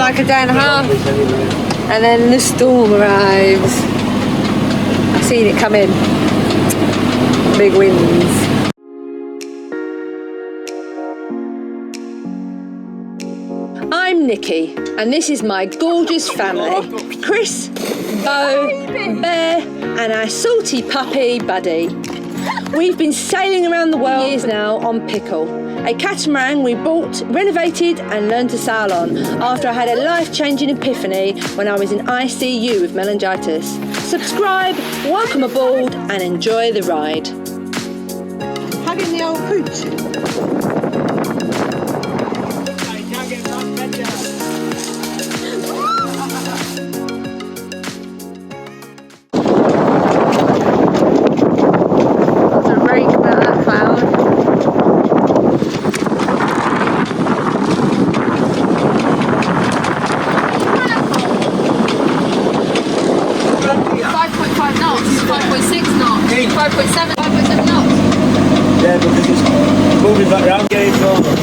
like a day and a half, and then the storm arrives. I've seen it come in. Big winds. I'm Nikki, and this is my gorgeous family. Chris, Bo, Bear, and our salty puppy, Buddy. We've been sailing around the world for years now on Pickle, a catamaran we bought, renovated and learned to sail on after I had a life-changing epiphany when I was in ICU with meningitis. Subscribe, welcome aboard and enjoy the ride. Hugging the old pooch.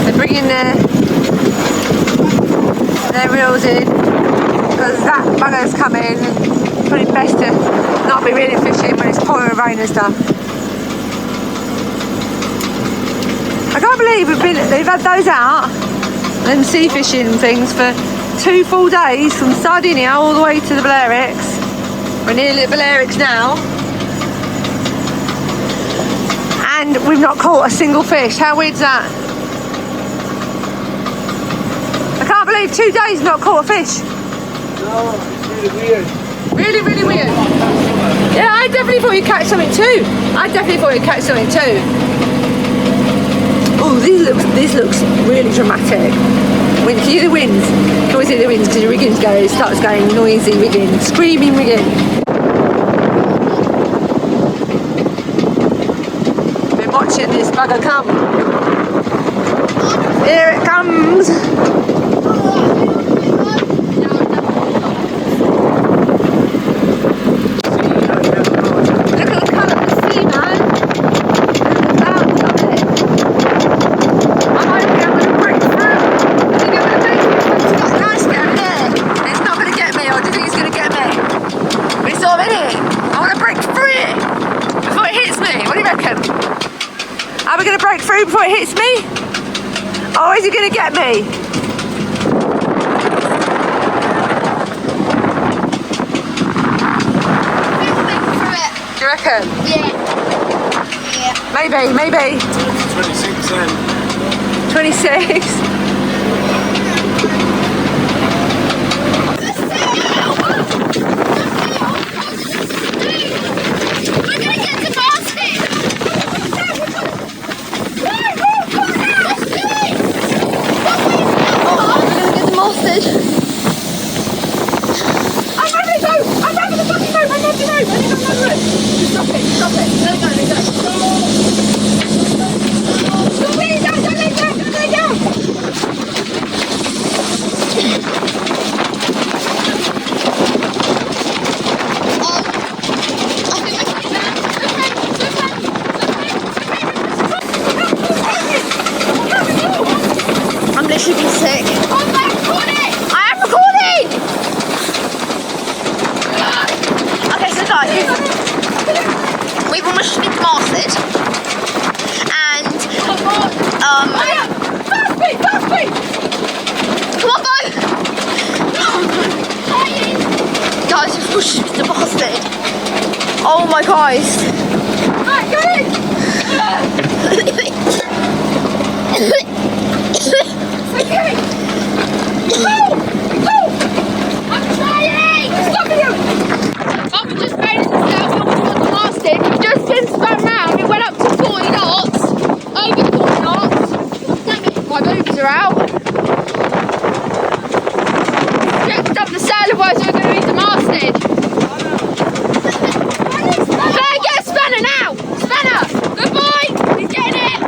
They're bringing their reels in because that bugger's come in. It's probably best to not be really fishing when it's pouring rain and stuff. I can't believe they've had those out, them sea fishing things, for 2 full days from Sardinia all the way to the Balearics. We're nearly at the Balearics now. And we've not caught a single fish. How weird's that? I can't believe 2 days not caught a fish. No, it's really weird. Really, really weird. Yeah, I definitely thought you'd catch something too. Oh, this looks really dramatic. When you hear the winds, you can always hear the winds because your rigging starts going noisy rigging, screaming rigging. Watching this bugger come. Here it comes. Look at the colour of the sea, man. Look at the clouds of it. I'm hoping I'm going to break through. I think I'm going to make it. It's got nice down there. It's not going to get me, or do you think it's going to get me? But it's all in it. I want to break through it before it hits me. What do you reckon? Are we going to break through before it hits me? Or is it going to get me? Do you reckon? Yeah. Maybe. 26 then. 26? Oh my Christ! Right, go in! Okay! Go! I'm trying! Stop you! Mum just made it himself and we got the masthead. We've just been spun round. It went up to 40 knots. Over 40 knots. My boobs are out. Stretched up the sail, otherwise we're going to need the masthead. Now! Spanner! Good boy! He's getting it!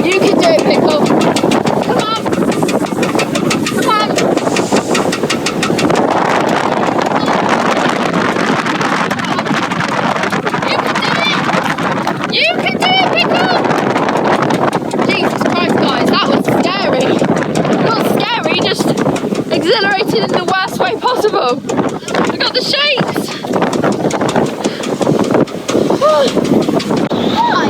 You can do it, Pickle. Come on. Come on. You can do it, Pickle! Jesus Christ, guys, that was scary. Not scary, just exhilarated in the worst way possible. I got the shakes. Why?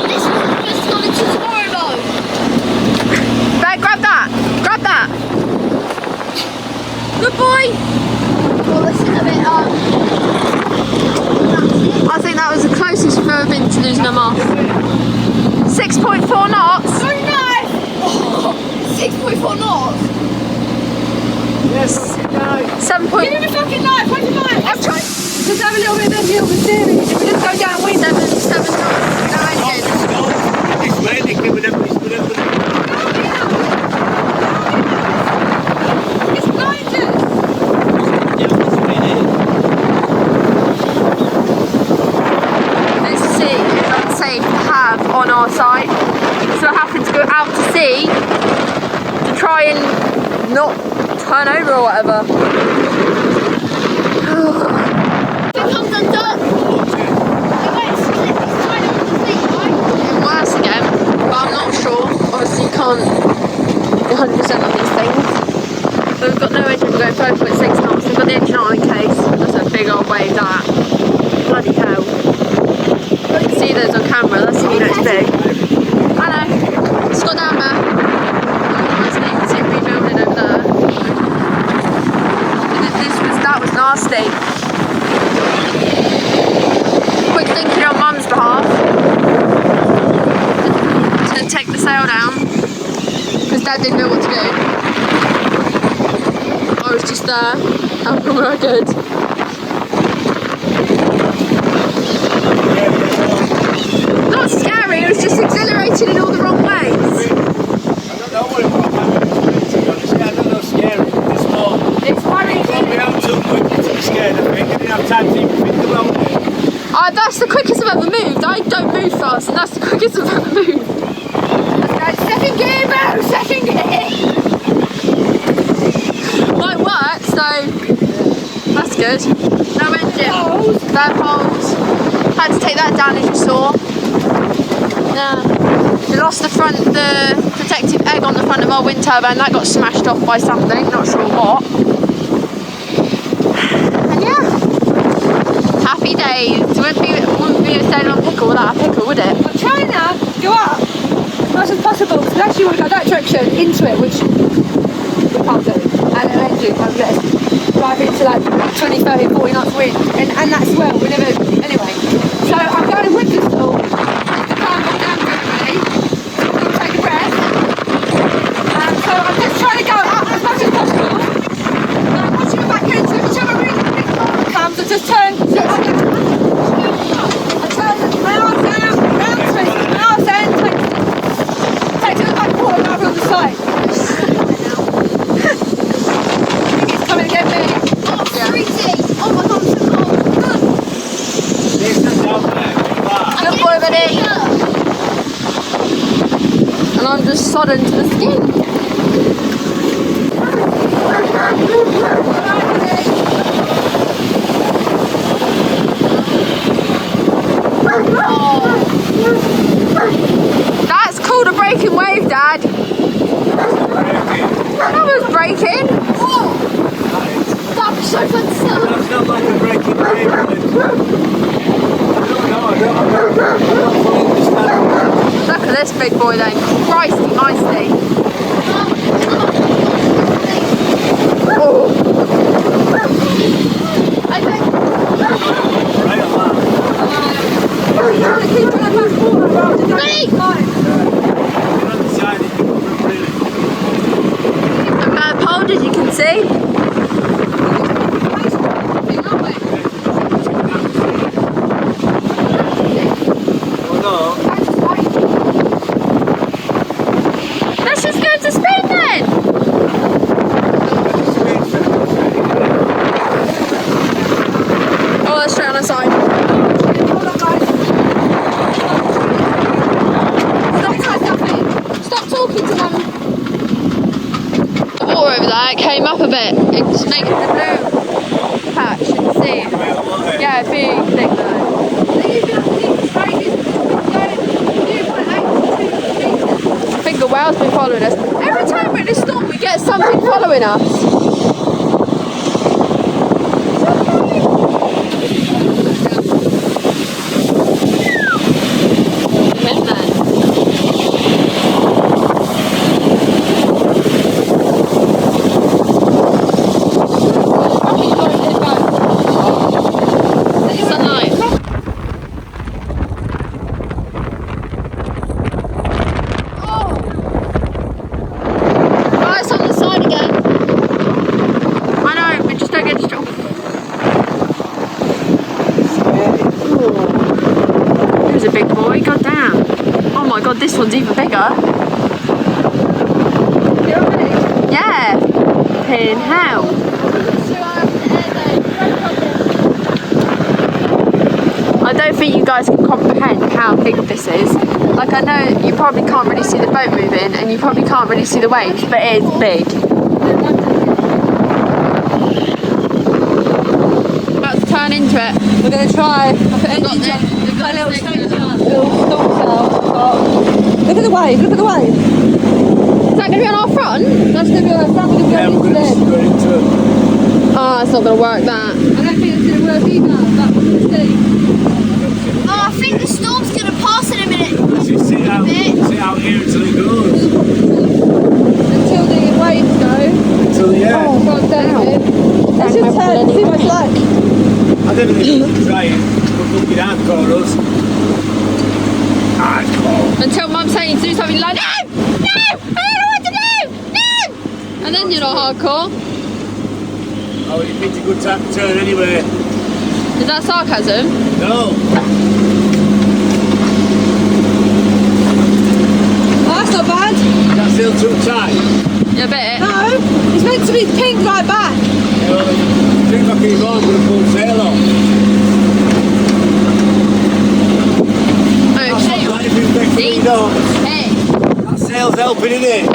This one just gone into tomorrow mode. Right, grab that. Grab that. Good boy. Well, listen a bit, I think that was the closest we've ever been to losing a moth. 6.4 knots. Very nice! 6.4 knots! Yes, nice. 7. Give him a fucking knife, where's your knife? I'm trying. Just have a little bit of hill with steering. If we just go downwind, 7 knots. No engine. It's raining, give it up. It's blinded. This sea is unsafe to have on our site, so I happen to go out to sea to try and not turn over or whatever. Here comes undone! Getting worse again, but I'm not sure. Obviously you can't 100% on these things. So we've got no engine, we're going 5.6 knots. We've got the engine on in case. That's a big old wave, that. Bloody hell. You can see those on camera, that's how you know it's big. I know. It's got down there. You can see it rebuilding over there. That was nasty. Quick thinking on Mum's behalf. To take the sail down. Because Dad didn't know what to do. I was just there, helping where I could. Not scary, it was just exhilarating in all the wrong ways. I don't know what it was. I don't know, scary. It's more. It's worrying. We out too quick, too scared, I think. I didn't have time to even think about it. That's the quickest I've ever moved. I don't move fast, and that's the quickest I've ever moved. Second gear, bro! Second gear! Might work, so that's good. No engine. Bare poles. Had to take that down as you saw. Yeah. We lost the protective egg on the front of our wind turbine. That got smashed off by something, not sure what. And yeah. Happy days. It wouldn't be a sailing on Pickle without a Pickle, would it? I'm trying to go up as much as possible, because unless you want to go that direction into it, which we can't do, and an engine like this, drive into like 20, 30, 40 knots wind, and that's well, we never, anyway. So I'm going with the stall, the car going down quickly, we'll take a breath, so I'm just trying to go up as much as possible, and I'm watching the back end, so whichever way the big car comes, I just turn, I turn my arms down, round twist, my arms down, take to the back quarter and over on the side. I think it's coming to get me. Oh, freezing! Oh my god, I'm so cold! Good boy, buddy. And I'm just sodden to the skin. That's called a breaking wave, Dad. That was breaking. Oh! That was so fun to start! That's not like a breaking wave. I don't understand. Look at this big boy then. Christy, feisty. Oh. I think... Right on that. Ready? You're on the side, you can come really. And pole, as you can see. Oh no. Let's just go to Spain then. Oh, that's straight on the side. It came up a bit. It's making the blue patch. You can see. Yeah, big thing I think the whale's been following us. Every time we're in a storm, we get something following us. This one's even bigger. Yeah. Pin how? I don't think you guys can comprehend how big this is. Like, I know you probably can't really see the boat moving and you probably can't really see the waves, but it is big. About to turn into it. We're going to try. We've got a little storm cell. Look at the wave, look at the wave. Is that going to be on our front? That's going to be on our front, we're going to go into it. Oh, it's not going to work that. I don't think it's going to work either, but we'll see. Oh, I think the storm's going to pass in a minute. Just sit out here until it goes. Until the waves go. Until the air. Oh, God damn it. Let's just turn and see what it's like. I never think try it. We're looking hardcore us. Hardcore. Until Mum's saying to do something like, no, I don't know what to do, no. And then you're not hardcore. Oh, it needs a good time to turn anyway. Is that sarcasm? No. Oh, that's not bad. That's still too tight. Yeah, a bit. No, it's meant to be pink right back. I think I keep on with a full sail on. Okay. Like if you make 3 knots. Hey. That sail's helping, isn't it?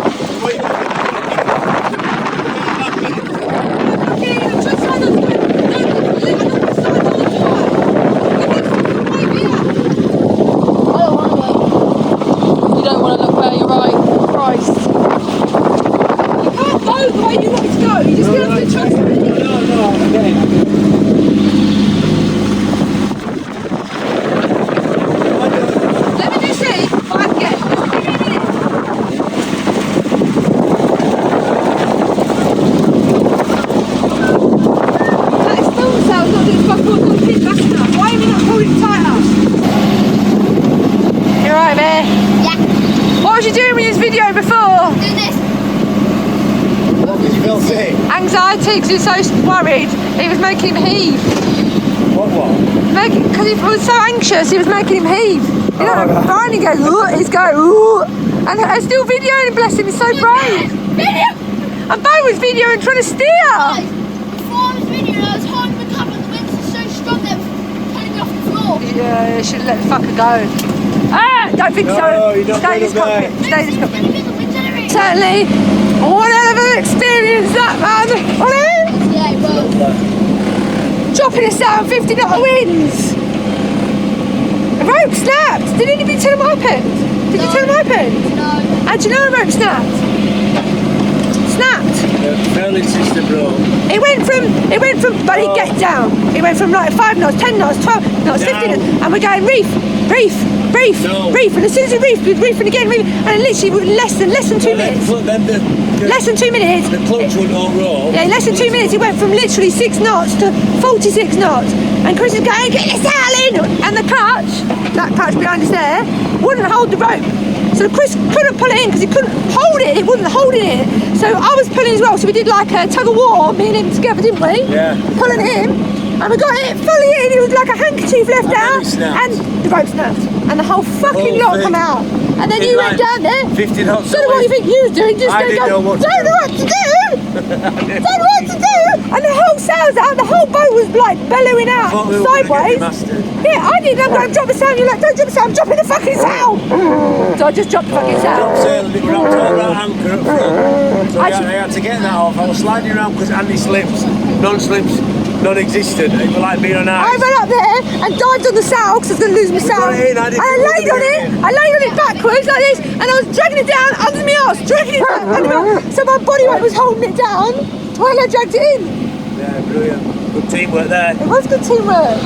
You don't want to look where you're right. Christ. You can't go the way you want it to go. You just have to trust it. No, okay. Let me just see if I can get it. Just give me a minute. That storm cell's not doing fuck all, it's not fit back enough. Why are we not holding it tight enough? You right there? Yeah. What was you doing with this video before? Do this. What did you feel sick? Anxiety, because he was so worried. He was making him heave. What? Because he was so anxious, he was making him heave. You know, Brian, he goes, ooh, he's going, ooh. And I'm still videoing him, bless him, he's so brave. Video. And Bo was videoing, trying to steer. Guys, before I was videoing, I was holding the cover. The winds are so strong that it's pulling me off the floor. Yeah, you should let the fucker go. Don't think No, so. you don't Stay go this to cockpit. bed. Stay this cockpit. The wind generator. Certainly, what a hell of an experience that, man. Wasn't it? Yeah, it was. Dropping us down 50 knot winds. The rope snapped. Did anybody tell him what happened? Did you tell him what happened? No. How do you know the rope snapped? Snapped. The furling system broke. It went from buddy, get down. It went from like 5 knots, 10 knots, 12 knots, 15 knots, and we're going reef. No. Reef, and as soon as we reefing again, and literally less than 2 minutes. Less than 2 minutes. The clutch wouldn't all roll. Yeah, in less than 2 minutes, it went from literally 6 knots to 46 knots. And Chris is going, get the sail in! And the clutch, that clutch behind us there, wouldn't hold the rope. So Chris couldn't pull it in because he couldn't hold it, it wasn't holding it. So I was pulling as well, so we did like a tug of war, me and him together, didn't we? Yeah. Pulling him, and we got it fully in, it was like a handkerchief left out, snapped. and the rope snapped. And the whole fucking whole lot thing. come out. And then In you like went down there. 50 knots Don't know what you think you was doing, just I didn't know what to don't know what to do! Don't know what to do! And the whole sail's out, the whole boat was like bellowing out thought we were gonna get sideways. dismasted. Yeah, I didn't. I'm going to drop the sail. You're like, don't drop the sail. I'm dropping the fucking sail. so I just dropped the fucking sail. Sail and it were knocked over that anchor up front. So I had to get that off. I was sliding around because anti-slips, non-slips, non-existent. It was like being on ice. I ran up there and dived on the sail because I was going to lose my sail. got it in, I didn't And I laid on it. I laid on it backwards like this, and I was dragging it down under my arse, dragging it down under my arse. So my body weight was holding it down while I dragged it in. Yeah, brilliant. Good teamwork there. It was good teamwork.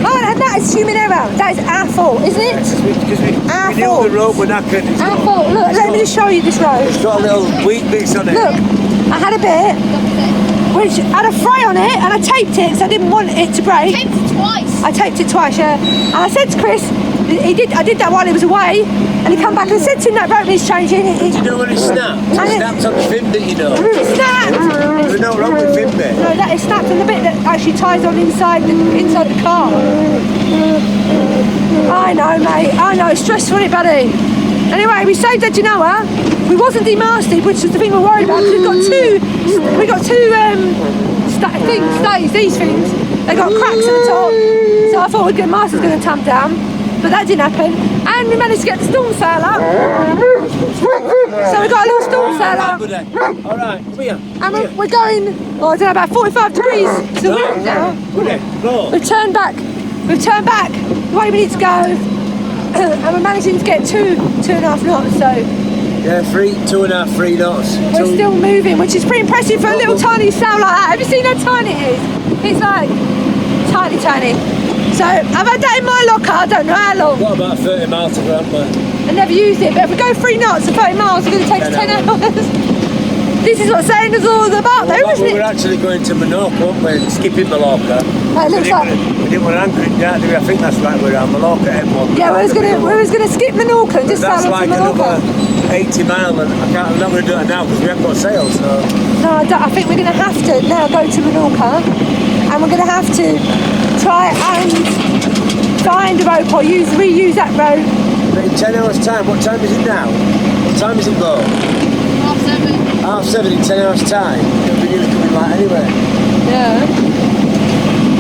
Oh, and that is human error. That is our fault, isn't it? Because we Our knew fault. the rope were knackered. Our fault. Look, let me just show you this rope. It's got a little weak bits on it. Look, I had a bit which had a fray on it, and I taped it because I didn't want it to break. Taped it twice. I taped it twice, yeah. And I said to Chris, I did that while he was away, and he come back and said to him that rope needs changing. Do you know when it snapped? It snapped on the fin bit, you know. It snapped. There's no wrong with fin bit. No, that is snapped on the bit that actually ties on inside the car. I know, mate. I know. It's stressful, isn't it, buddy? Anyway, we saved at Genoa. We wasn't demasted, which is the thing we're worried about. Because we got two stays, these things. They got cracks at the top. So I thought the mast was going to tumble down, but that didn't happen. And we managed to get the storm sail up. So we got a little storm sail up. All right, come here. And we're going, I don't know, about 45 degrees to the wind now. We've turned back the way we need to go. And we're managing to get 2.5 knots, so Yeah, 2.5, 3 knots. we're still moving, which is pretty impressive for a little tiny sail like that. Have you seen how tiny it is? It's like tiny. So I've had that in my locker, I don't know how long. Got about 30 miles to go, haven't we? I never used it, but if we go 3 knots and 30 miles, it's going to take us 10 hours. This is what saying is all about, though, isn't We were it? actually going to Menorca, weren't we? Skipping Mallorca. It looks like. We didn't want to anchor it down, do we? I think that's right, we're on Mallorca M1. Yeah, we was gonna skip Menorca and just That's sail like on to Menorca. another 80 miles, and I'm not going to do it now because we haven't got sails, so. No, I think we're going to have to now go to Menorca, and we're going to have to try and find a rope or reuse that rope. But in 10 hours' time, what time is it now? What time is it go? 7:30 in 10 hours' time. It'll be nearly coming light anyway. Yeah.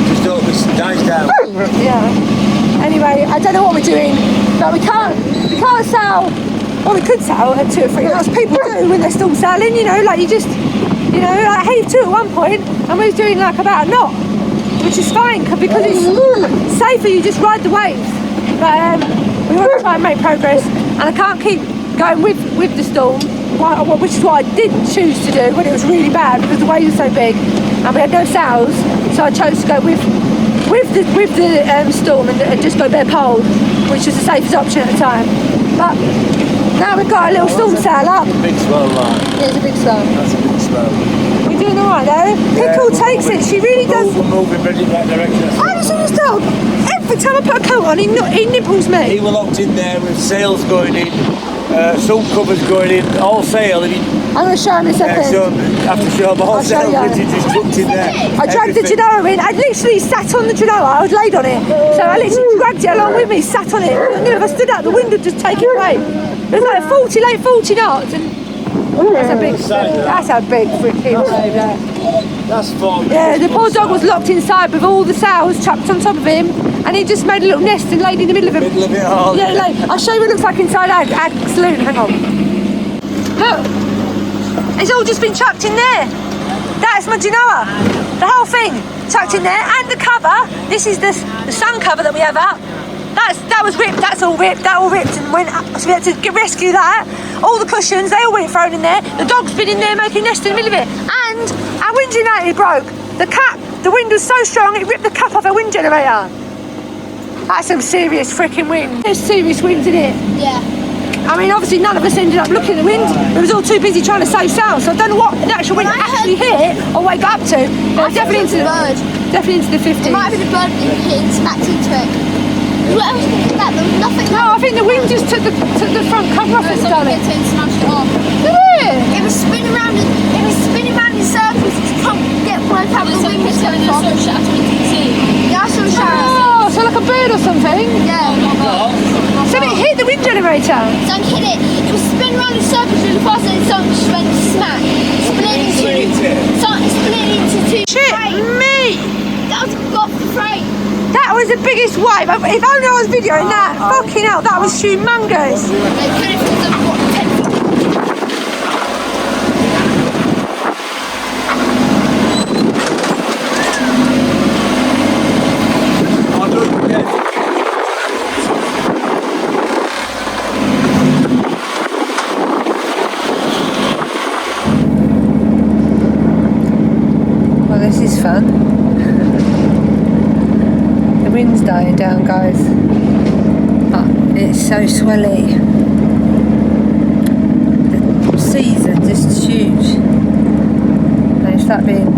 Just hope this dies down. Yeah. Anyway, I don't know what we're doing, but we can't sail. Well, we could sail at 2 or 3 knots. People do when they're still sailing, like you just, like heave to at one point, and we was doing like about a knot, which is fine because it's safer. You just ride the waves. But we want to try and make progress, and I can't keep going with the storm, which is what I did choose to do when it was really bad because the waves were so big and we had no sails. So I chose to go with the storm and just go bare pole, which was the safest option at the time. But now we've got a little storm sail up. Big swell, like. Yeah, it's a big swell. That's a big swell. We're doing all right though. Pickle takes it. She really does. We're moving really right direction. I just see this dog. Every time I put a coat on, he nibbles me. He was locked in there with sails going in, sun covers going in, all sail. And I'm going to show him in a second. I have to show him all I'll show sail, you. which is just tucked in there. I dragged the Genoa in. I literally sat on the Genoa. I was laid on it. So I literally dragged it along with me, sat on it. I knew if I stood out, the wind would just take it away. It was like 40 knots. And that's a big freaking wave there. That's fun. Yeah, the poor dog was locked inside with all the sails trapped on top of him, and he just made a little nest and laid in the middle of him. Middle of it all. Yeah, like, I'll show you what it looks like inside our saloon. Hang on. Look, it's all just been chucked in there. That's my Genoa. The whole thing chucked in there, and the cover. This is the sun cover that we have up. That was ripped. That's all ripped. That all ripped and went up. So we had to rescue that. All the cushions, they all went thrown in there. The dog's been in there making a nest in the middle of it. And our wind generator broke. The cap, the wind was so strong it ripped the cap off our wind generator. That's some serious freaking wind. There's serious winds in it. Yeah. I mean, obviously none of us ended up looking at the wind. We was all too busy trying to save sails. So I don't know what the actual wind actually hit or wake up to. But definitely into the 50s. It might have been a bird that hit and smacked into it. What else did that? There was nothing. No, I think the wind just took the front cover off and done it. Hit it and smashed it off. Did it? It was spinning around in circles to try and work out the wind was coming from. Yeah, I saw a shower. Oh, so like a bird or something? Yeah. So it hit the wind generator? Something hit it. It was spinning around in circles really fast and something just went smack. Split into two. Shit frames. me! That was got the frame. That was the biggest wave. If only I was videoing that. Fucking hell, that was humongous. Well, this is fun. The wind's dying down, guys. But it's so swelly. The seas are just huge. They start being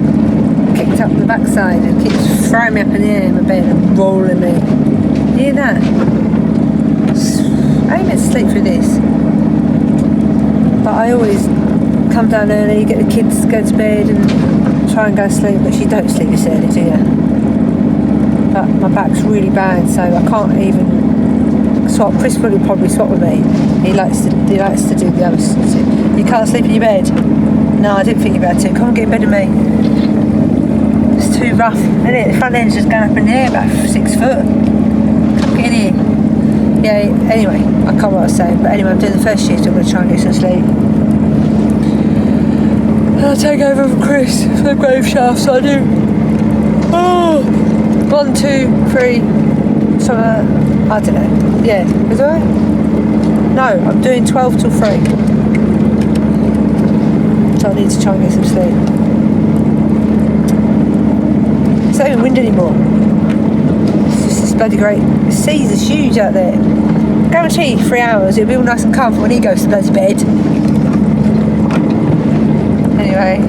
kicked up the backside. It keeps throwing me up in the air in my bed and rolling me. You hear that? I ain't meant to sleep through this. But I always come down early, get the kids to go to bed and try and go to sleep, but you don't sleep this early, do you? But my back's really bad, so I can't even swap. Chris will probably swap with me. He likes to do the other. You can't sleep in your bed? No, I didn't think you were able to. Come and get in bed with me. It's too rough, isn't it? The front end's just going up in the air about 6 foot. Come get in here. Yeah, anyway, I can't remember what I was saying, but anyway, I'm doing the first shift. I'm going to try and get some sleep. I'll take over from Chris for the grave shafts. I do 1, 2, 3, something. I don't know. Yeah, is that right? No, I'm doing 12 till 3. So I need to try and get some sleep. It's not even wind anymore. It's just this bloody great. The seas are huge out there. Guarantee 3 hours it'll be all nice and calm when he goes to bloody bed. Anyway,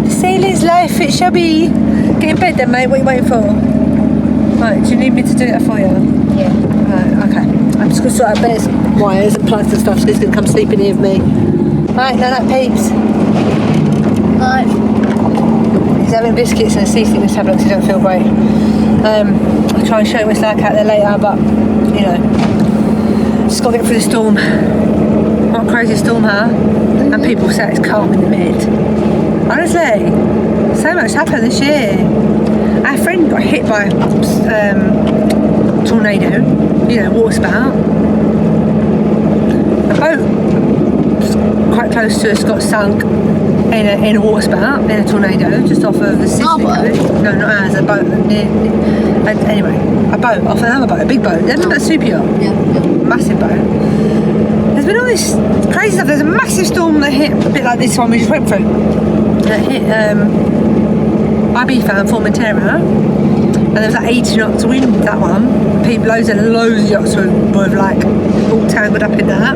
sailor's life it shall be. Get in bed then, mate. What are you waiting for? Right, do you need me to do that for you? Yeah. Right, okay. I'm just going to sort out Bear's wires and plugs and stuff, so he's going to come sleep in here with me. Right, no, peeps. Right. He's having biscuits and a seasickness tablet because he don't feel great. I'll try and show you what it's like out there later, but, you know, just got to get through the storm. What a crazy storm, huh? And people say it's calm in the mid. Honestly, so much happened this year. Our friend got hit by a tornado, you know, water spout. A boat quite close to us got sunk in a water spout, in a tornado, just off of the Sydney coast. No, not ours, a boat. Anyway, a boat, off another boat, a big boat. Remember that super yacht? Yeah. Massive boat. There's been all this crazy stuff. There's a massive storm that hit, a bit like this one we just went through. That hit Ibiza, Formentera, and there was like 80 knots of wind, that one. Loads of yachts were like all tangled up in that.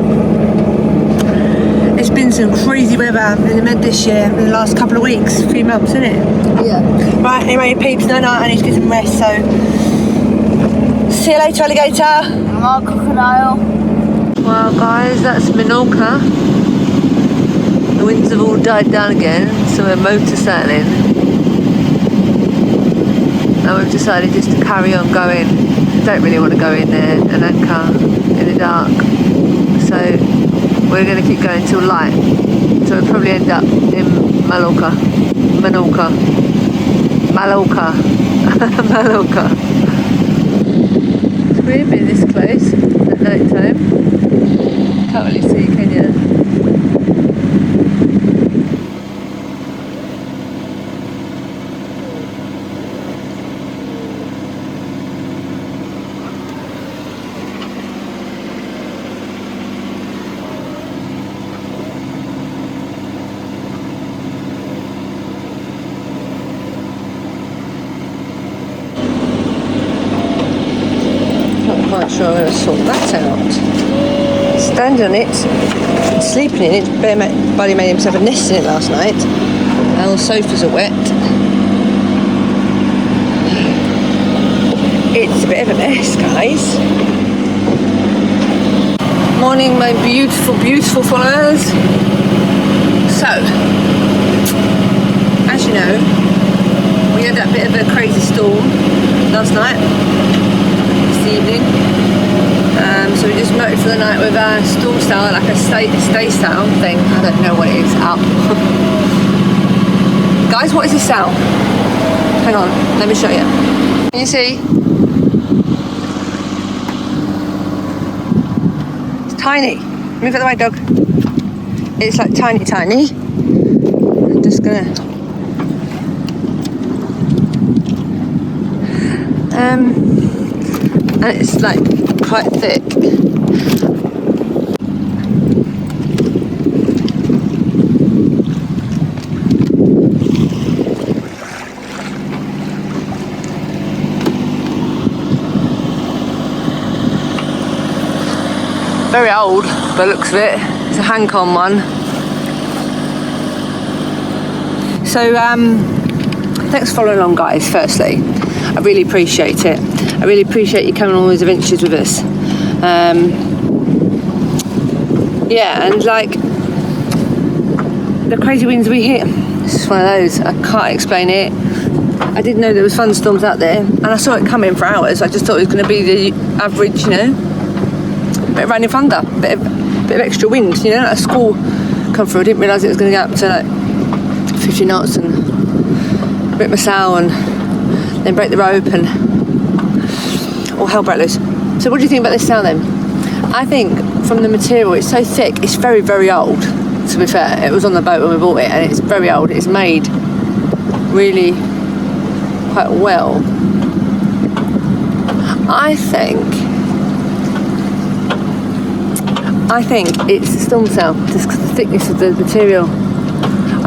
It's been some crazy weather in the Med this year, in the last couple of weeks, few months, isn't it? Yeah. Right, anyway, peeps, no, I need to get some rest, so see you later, alligator. Oh, crocodile. Well, guys, that's Minorca. The winds have all died down again, so we're motor sailing. And we've decided just to carry on going. Don't really want to go in there and anchor in the dark. So we're going to keep going till light. So we'll probably end up in Mallorca. Mallorca. It's weird being this close at night time. Can't really see, can you? Not quite sure I'm going to sort that out. Standing on it, sleeping in it. Buddy made himself a nest in it last night. And all the sofas are wet. It's a bit of a mess, guys. Morning, my beautiful, beautiful followers. So, as you know, we had that bit of a crazy storm last night, this evening. So we just motored for the night with our storm sail, like a stay sail thing. I don't know what it is. Up. Guys, what is this sail? Hang on, let me show you. Can you see? tiny. Move out the way, dog. It's like tiny. I'm just gonna. And it's like quite thick. Very old, by the looks of it. It's a Hancon one. So, thanks for following along, guys, firstly. I really appreciate it. I really appreciate you coming on all these adventures with us. Yeah, and like, the crazy winds we hit. It's just one of those. I can't explain it. I didn't know there was thunderstorms out there, and I saw it coming for hours. I just thought it was going to be the average, you know, bit of rain and thunder, bit of extra wind, you know, like a squall come through. I didn't realise it was going to go up to like 50 knots and rip my sail and then break the rope and all hell broke loose. So what do you think about this sail then? I think from the material, it's so thick, it's very, very old, to be fair. It was on the boat when we bought it, and it's very old. It's made really quite well. I think it's a storm sail, just because of the thickness of the material.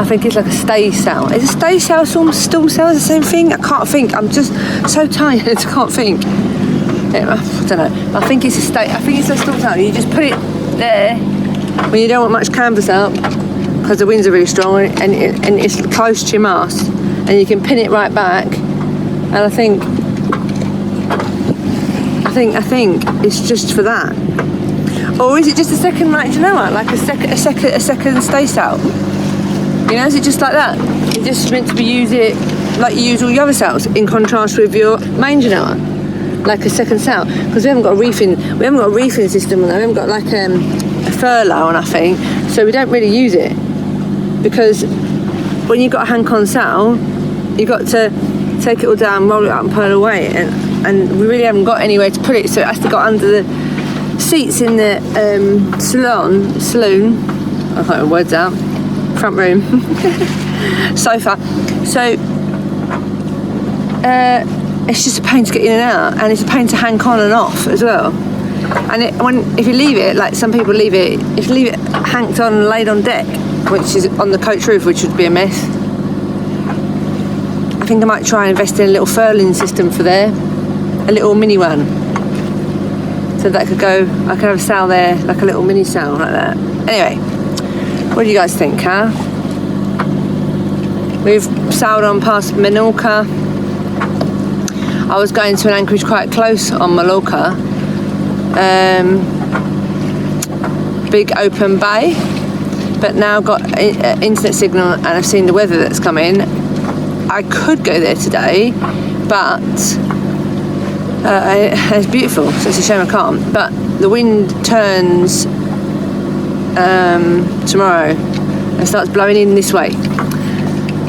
I think it's like a stay sail. Is a stay sail storm sail the same thing? I can't think. I'm just so tired. I can't think. Yeah, I don't know. I think it's a stay. I think it's a storm sail. You just put it there when you don't want much canvas out, because the winds are really strong and it's close to your mast, and you can pin it right back. And I think it's just for that. Or is it just a second, like Genoa, like a second stay sail? You know, is it just like that? It's just meant to be used it like you use all your other sails, in contrast with your main Genoa, like a second sail. Because we haven't got a reefing system on there. We haven't got like a furlough or nothing, so we don't really use it. Because when you've got a Hancon sail, you've got to take it all down, roll it up and pull it away, and we really haven't got anywhere to put it, so it has to go under the seats in the saloon. I can't remember words out. Front room. Sofa. So it's just a pain to get in and out, and it's a pain to hang on and off as well. And if you leave it, like some people leave it, if you leave it hanged on and laid on deck, which is on the coach roof, which would be a mess. I think I might try and invest in a little furling system for there, a little mini one, so that I could have a sail there, like a little mini sail like that. Anyway, what do you guys think, huh? We've sailed on past Menorca. I was going to an anchorage quite close on Mallorca, big open bay, but now got internet signal and I've seen the weather that's coming. I could go there today, but it's beautiful, so it's a shame I can't. But the wind turns tomorrow and starts blowing in this way.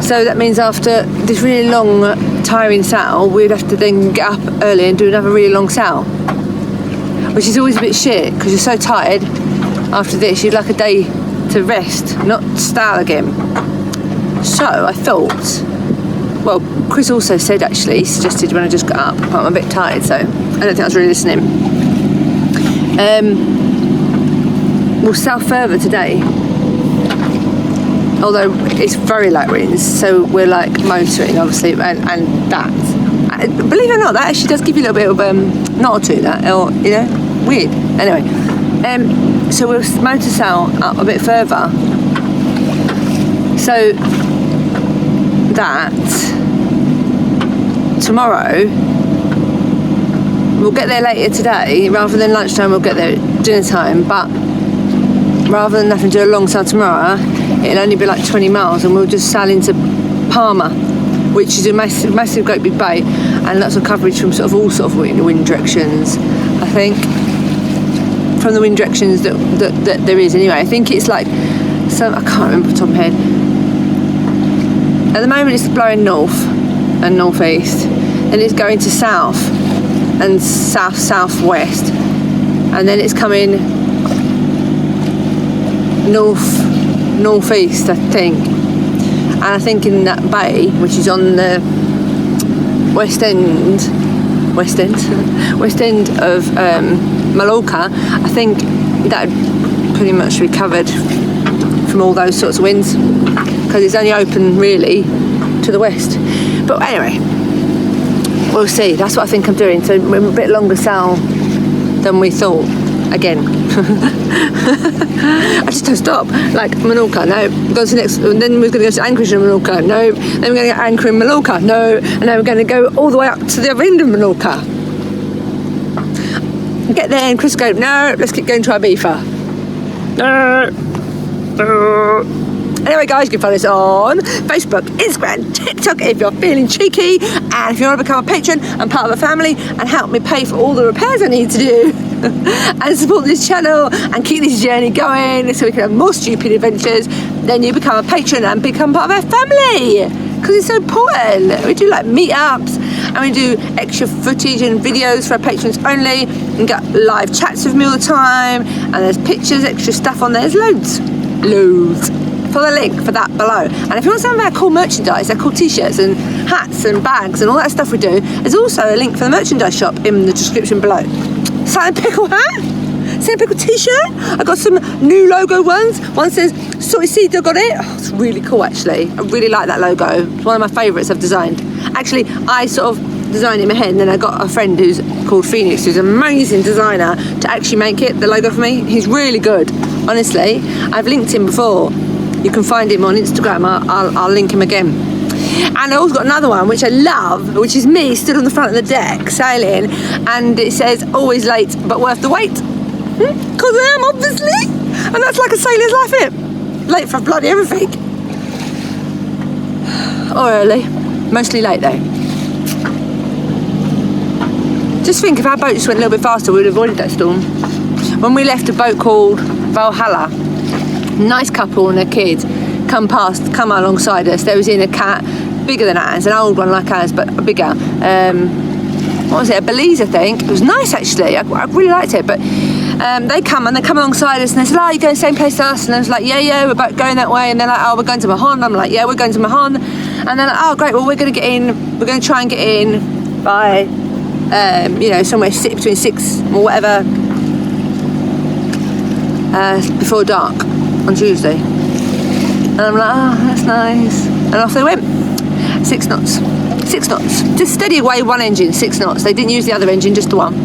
So that means after this really long, tiring sail, we'd have to then get up early and do another really long sail, which is always a bit shit because you're so tired after this. You'd like a day to rest, not sail again. So I thought, well, Chris also said, actually, he suggested when I just got up, but I'm a bit tired, so I don't think I was really listening. We'll sail further today, although it's very light winds, so we're like motoring, obviously, and that, believe it or not, that actually does give you a little bit of knot or two, that, or, you know, weird. Anyway, so we'll motor sail up a bit further, so that tomorrow we'll get there later today. Rather than lunchtime, we'll get there at dinner time, but rather than having to do a long sail tomorrow, it'll only be like 20 miles and we'll just sail into Palma, which is a massive great big bay, and lots of coverage from sort of all sort of wind directions, I think, from the wind directions that there is anyway. I think it's like some, I can't remember off the top of my head. At the moment it's blowing north and northeast, and it's going to south and southwest, and then it's coming northeast, I think. And I think in that bay, which is on the west end of Mallorca, I think that would pretty much be covered from all those sorts of winds, because it's only open really to the west. But anyway, we'll see. That's what I think I'm doing. So we're a bit longer sail than we thought. Again, I just don't stop. Like Menorca, no. Go to next. And then we're going to go to Anchorage in Menorca, no. Then we're going to anchor in Mallorca, no. And then we're going to go all the way up to the other end of Menorca. Get there and Chris go, no, let's keep going to Ibiza. No. Anyway, guys, you can follow us on Facebook, Instagram, TikTok if you're feeling cheeky, and if you want to become a patron and part of the family and help me pay for all the repairs I need to do and support this channel and keep this journey going so we can have more stupid adventures, then you become a patron and become part of our family, because it's so important. We do like meetups and we do extra footage and videos for our patrons only, and get live chats with me all the time, and there's pictures, extra stuff on there. There's loads. Follow the link for that below. And if you want some of our cool merchandise, our cool t-shirts and hats and bags and all that stuff we do, there's also a link for the merchandise shop in the description below. Sand Pickle hat, Sand Pickle t-shirt. I got some new logo ones. One says Soy Seed, I got it. Oh, it's really cool actually. I really like that logo. It's one of my favourites I've designed. Actually, I sort of designed it in my head, and then I got a friend who's called Phoenix, who's an amazing designer, to actually make it, the logo for me. He's really good, honestly. I've linked him before. You can find him on Instagram. I'll link him again. And I also got another one which I love, which is me stood on the front of the deck sailing, and it says always late but worth the wait. Because I am, obviously. And that's like a sailor's life, isn't it? Late for bloody everything. Or early. Mostly late though. Just think if our boat just went a little bit faster, we would have avoided that storm. When we left a boat called Valhalla, nice couple and their kids come alongside us. There was in a cat bigger than ours, an old one like ours but bigger. What was it, a Belize I think. It was nice actually. I really liked it. But they come alongside us and they said, oh, you going the same place as us? And I was like, yeah, we're about going that way. And they're like, oh, we're going to Mahon. I'm like, yeah, we're going to Mahon. And they're like, oh great, well we're going to try and get in by somewhere between 6 or whatever before dark on Tuesday. And I'm like, oh, that's nice. And off they went. 6 knots. Just steady away, one engine, 6 knots. They didn't use the other engine, just the one.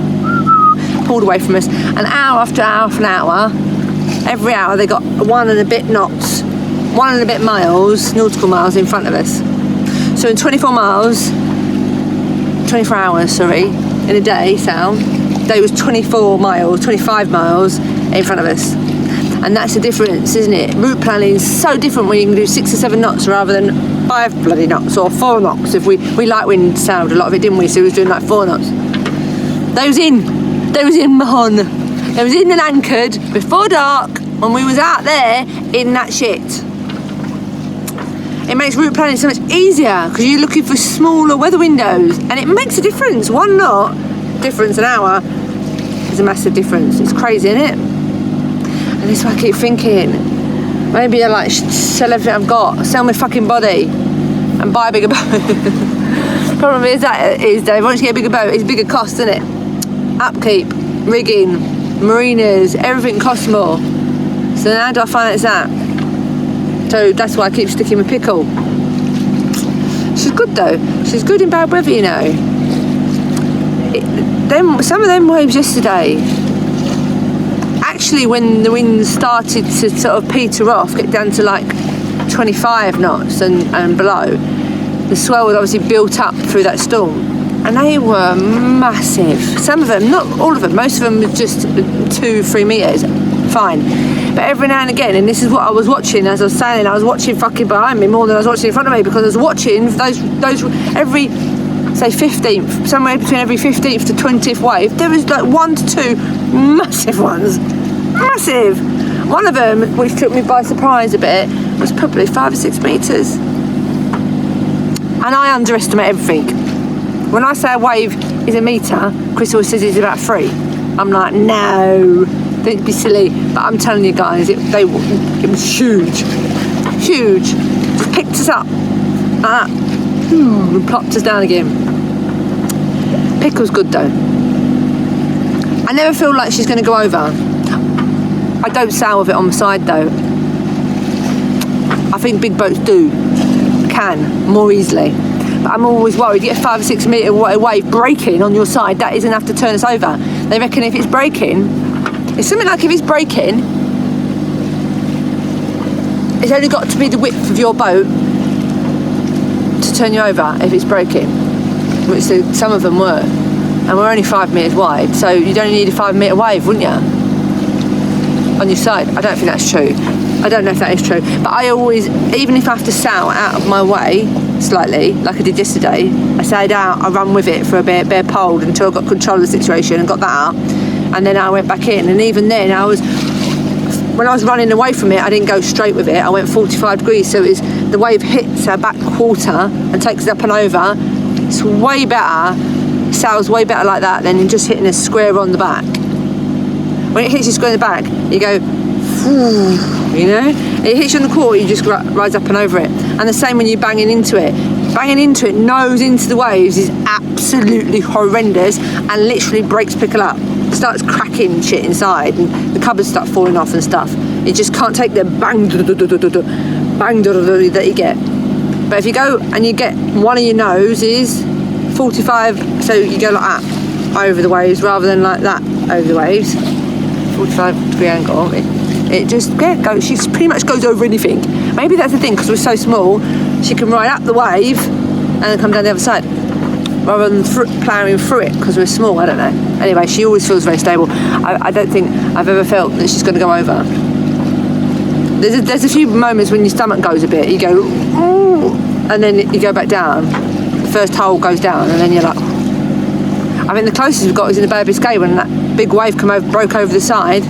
Pulled away from us. An hour after hour after an hour, every hour they got 1 and a bit knots, 1 and a bit miles, nautical miles in front of us. So in 24 hours, in a day, there was 25 miles in front of us. And that's the difference, isn't it? Route planning is so different when you can do 6 or 7 knots rather than 5 bloody knots or 4 knots. If we like wind sound, a lot of it, didn't we? So we was doing like 4 knots. They was in Mahon. They was in and anchored before dark when we was out there in that shit. It makes route planning so much easier because you're looking for smaller weather windows, and it makes a difference. 1 knot difference an hour is a massive difference. It's crazy, isn't it? And that's why I keep thinking, maybe I like sell everything I've got, sell my fucking body and buy a bigger boat. Problem is that once you get a bigger boat, it's bigger cost, isn't it? Upkeep, rigging, marinas, everything costs more. So how do I finance that? So that's why I keep sticking with Pickle. She's good though. She's good in bad weather, you know. Some of them waves yesterday, actually when the wind started to sort of peter off, get down to like 25 knots and below, the swell was obviously built up through that storm, and they were massive. Some of them, not all of them, most of them were just 2-3 meters, fine. But every now and again, and this is what I was watching as I was sailing, I was watching fucking behind me more than I was watching in front of me, because I was watching those every, say 15th, somewhere between every 15th to 20th wave, there was like 1 to 2 massive ones. Massive. One of them, which took me by surprise a bit, was probably 5 or 6 meters. And I underestimate everything. When I say a wave is a meter, Chris always says it's about 3. I'm like, no, Don't be silly. But I'm telling you guys, it was huge. Huge. Just picked us up. And plopped us down again. Pickle's good though. I never feel like she's going to go over. I don't sail with it on the side though. I think big boats can more easily. But I'm always worried. You get 5 or 6 metre wave breaking on your side, that is enough to turn us over. They reckon if it's breaking, it's something like if it's breaking, it's only got to be the width of your boat to turn you over if it's breaking, which some of them were. And we're only 5 metres wide, so you'd only need a 5 metre wave, wouldn't you? On your side. I don't think that's true. I don't know if that is true. But I always, even if I have to sail out of my way slightly, like I did yesterday, I sailed out, I ran with it for a bit, bare poled until I got control of the situation and got that out. And then I went back in. And even then, when I was running away from it, I didn't go straight with it. I went 45 degrees, so the wave hits our back quarter and takes us up and over. It's way better. Sails way better like that than just hitting a square on the back. When it hits you square in the back, you go, you know? It hits you on the quarter, you just rise up and over it. And the same when you're banging into it. Banging into it, nose into the waves, is absolutely horrendous and literally breaks Pickle up. It starts cracking shit inside and the cupboards start falling off and stuff. You just can't take the bang that you get. But if you go and you get one of your noses 45, so you go like that over the waves rather than like that over the waves, 45 degree angle, it just goes, she pretty much goes over anything. Maybe that's the thing, because we're so small, she can ride up the wave and then come down the other side rather than ploughing through it because we're small. I don't know. Anyway, she always feels very stable. I don't think I've ever felt that she's going to go over. There's a few moments when your stomach goes a bit, you go, ooh, and then you go back down. The first hole goes down and then you're like, I think the closest we've got is in the Bay of Biscay when that big wave broke over the side,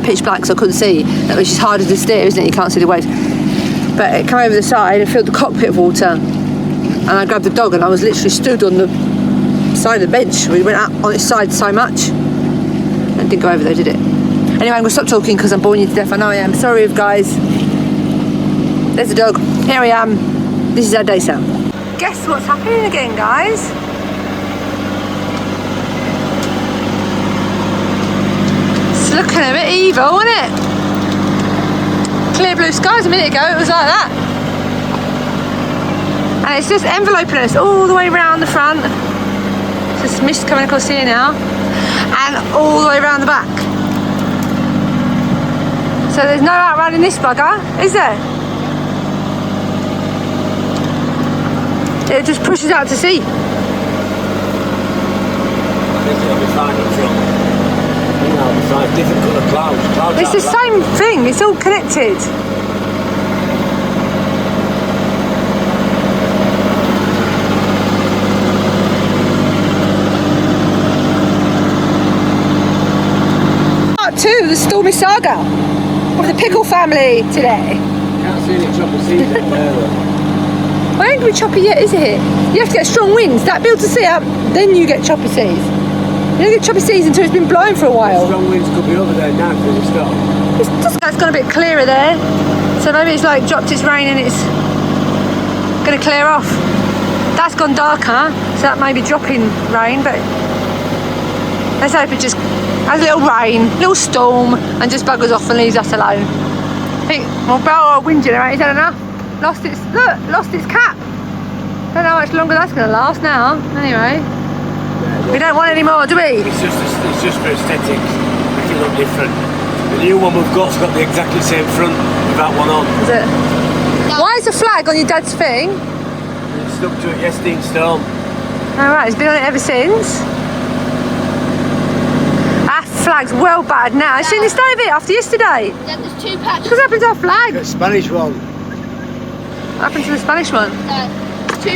pitch black so I couldn't see, which is harder to steer, isn't it? You can't see the waves. But it came over the side and filled the cockpit water, and I grabbed the dog and I was literally stood on the side of the bench. We went up on its side so much and it didn't go over though, did it? Anyway, I'm going to stop talking because I'm boring you to death. I know I am. Sorry guys. There's the dog. Here I am. This is our day sail. Guess what's happening again, guys? It's looking a bit evil, isn't it? Clear blue skies a minute ago, it was like that. And it's just enveloping us all the way around the front. It's just mist coming across here now. And all the way around the back. So there's no outrunning this bugger, is there? It just pushes out to sea. Different colour clouds. It's the same thing, it's all connected. Part 2 of the Stormy Saga of the Pickle family today. Can't see any choppy seas out there though. Well, ain't we choppy yet, is it? You have to get strong winds, that builds the sea up, then you get choppy seas. You don't get choppy seas until it's been blowing for a while. Strong winds could be over there now because it's stopped. It's gone a bit clearer there, so maybe it's like dropped its rain and it's going to clear off. That's gone darker, so that may be dropping rain, but let's hope it just has a little rain, little storm, and just buggers off and leaves us alone. I think we'll blow our wind generator, is that enough? Lost its cap. Don't know how much longer that's going to last now. Anyway, we don't want any more, do we? It's just for aesthetics. Make it look different. The new one we've got's got the exactly same front with that one on. Is it? No. Why is the flag on your dad's thing? It's stuck to it yesterday in storm. Alright, it's been on it ever since. Our flag's well bad now. Have you seen the state of it after yesterday? Then there's 2 patches. What happened to our flag? The Spanish one. What happened to the Spanish one? 2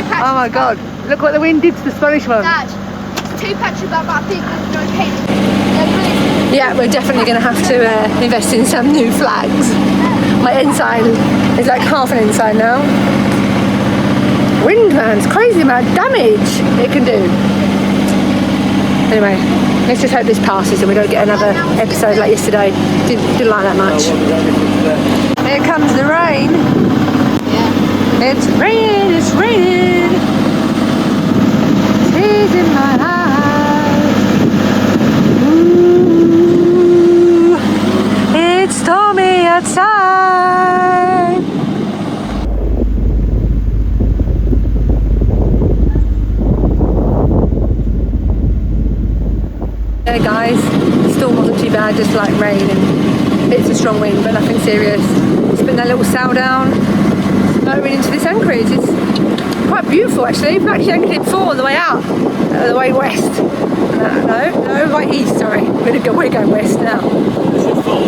patches. Oh my god, look what the wind did to the Spanish one. Dad, 2 patches about that big with no paint. Yeah, we're definitely going to have to invest in some new flags. My ensign is like half an ensign now. Wind, man, it's crazy amount of damage it can do. Anyway, let's just hope this passes and we don't get another episode like yesterday. Didn't like that much. Here comes the rain. Yeah. It's raining, it's raining. Tears in my eyes. Ooh, it's stormy outside. Hey guys, the storm wasn't too bad, just like rain and bits of strong wind, but nothing serious. Just putting that little sail down, motoring into this anchorage. It's quite beautiful actually. We've actually anchored it before on the way out, the way west. No, right east, sorry. We're going west now.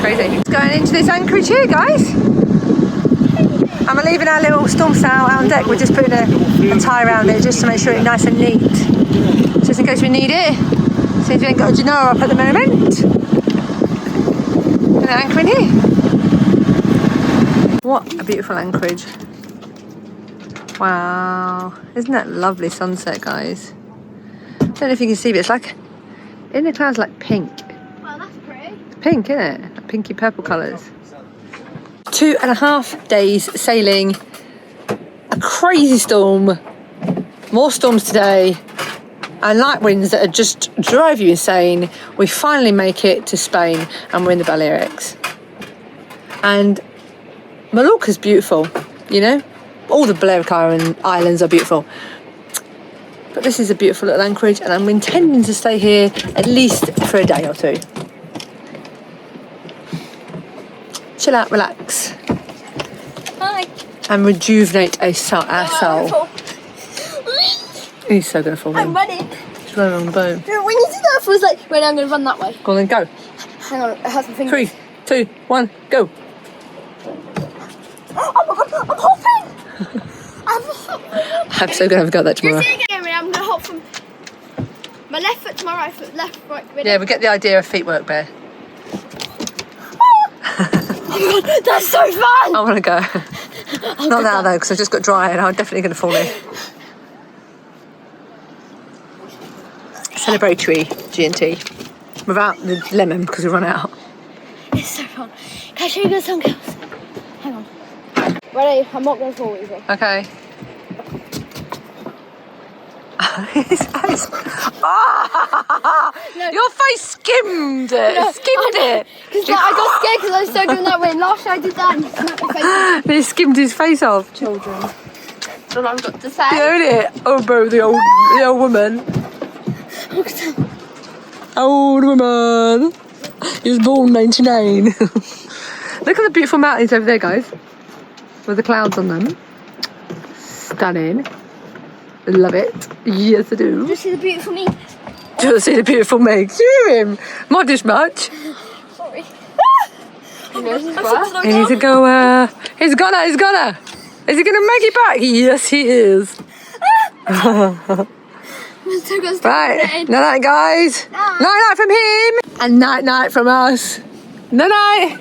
Crazy. It's going into this anchorage here, guys. And we're leaving our little storm sail out on deck. We're just putting a tie around it just to make sure it's nice and neat. Just in case we need it. Since we ain't got a Genoa up at the moment. And anchoring here. What a beautiful anchorage. Wow. Isn't that lovely sunset, guys? I don't know if you can see, but it's like, in the clouds, like pink. Wow, that's pretty. It's pink, isn't it? Like pinky purple colours. 2.5 days sailing. A crazy storm. More storms today. And light winds that just drive you insane. We finally make it to Spain and we're in the Balearics. And Mallorca's beautiful, you know? All the Balearic islands are beautiful. But this is a beautiful little anchorage and I'm intending to stay here at least for a day or two. Chill out, relax. Hi. And rejuvenate our soul. He's so gonna fall in. I'm running. He's running on the boat. When you did that, I was like, wait, I'm going to run that way. Go on then, go. Hang on, it has some fingers. 3, 2, 1, go. Oh my god, I'm hopping! I'm hopping. I'm so gonna have a go at that tomorrow. You see again, I'm going to hop from my left foot to my right foot, left, right, middle. Yeah, we get the idea of feet work, Bear. Oh my god, that's so fun! I want to go. Not now though, because I've just got dry and I'm definitely going to fall in. Celebratory G&T. Without the lemon because we run out. It's so fun. Can I show you guys some girls? Hang on. Ready? I'm not going to fall easy. Okay. His face. Ah! No. Your face skimmed it. No, skimmed it. Because like, I got scared because I was so good in that way. Last year I did that and it snapped my face. He skimmed his face off. Children. That's all I've got to You say. own it. Oh, bro, the old woman. Old woman. He was born 99. Look at the beautiful mountains over there, guys. With the clouds on them. Stunning. Love it. Yes, I do. Just see the beautiful me. Just see the beautiful Meg. See him. Modest much. Sorry. He's a goer. He's got her. He's got her. Is he going to make it back? Yes, he is. Right. Night, guys. Night from him. And night from us. Night.